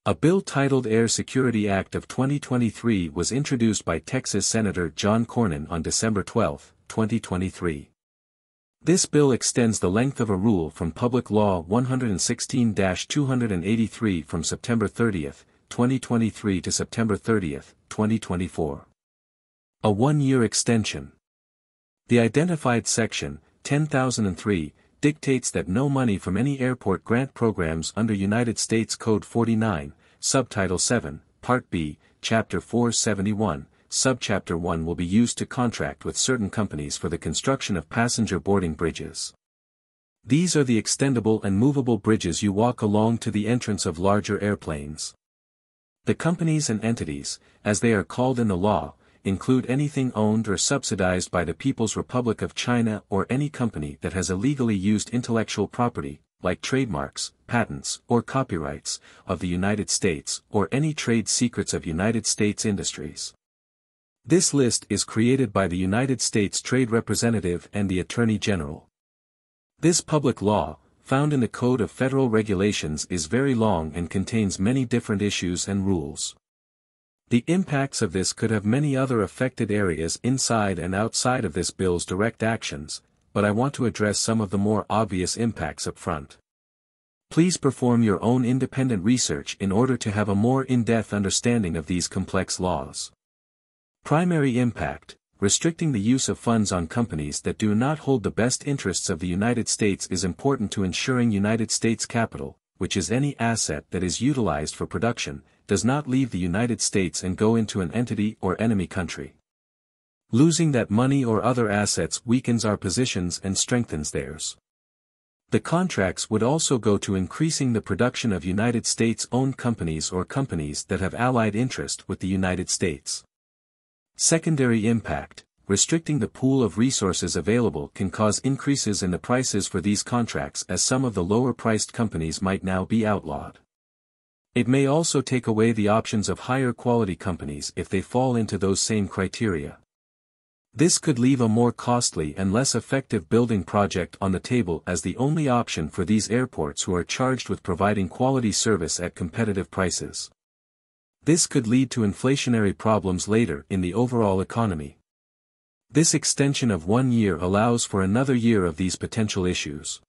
A bill titled Air Security Act of 2023 was introduced by Texas Senator John Cornyn on December 12, 2023. This bill extends the length of a rule from Public Law 116-283 from September 30, 2023 to September 30, 2024. A one-year extension. The identified section, 10,003, dictates that no money from any airport grant programs under United States Code 49, Subtitle 7, Part B, Chapter 471, Subchapter 1 will be used to contract with certain companies for the construction of passenger boarding bridges. These are the extendable and movable bridges you walk along to the entrance of larger airplanes. The companies and entities, as they are called in the law, include anything owned or subsidized by the People's Republic of China or any company that has illegally used intellectual property, like trademarks, patents, or copyrights, of the United States or any trade secrets of United States industries. This list is created by the United States Trade Representative and the Attorney General. This public law, found in the Code of Federal Regulations, is very long and contains many different issues and rules. The impacts of this could have many other affected areas inside and outside of this bill's direct actions, but I want to address some of the more obvious impacts up front. Please perform your own independent research in order to have a more in-depth understanding of these complex laws. Primary impact: restricting the use of funds on companies that do not hold the best interests of the United States is important to ensuring United States capital, which is any asset that is utilized for production, does not leave the United States and go into an entity or enemy country. Losing that money or other assets weakens our positions and strengthens theirs. The contracts would also go to increasing the production of United States-owned companies or companies that have allied interest with the United States. Secondary impact: restricting the pool of resources available can cause increases in the prices for these contracts, as some of the lower-priced companies might now be outlawed. It may also take away the options of higher-quality companies if they fall into those same criteria. This could leave a more costly and less effective building project on the table as the only option for these airports who are charged with providing quality service at competitive prices. This could lead to inflationary problems later in the overall economy. This extension of 1 year allows for another year of these potential issues.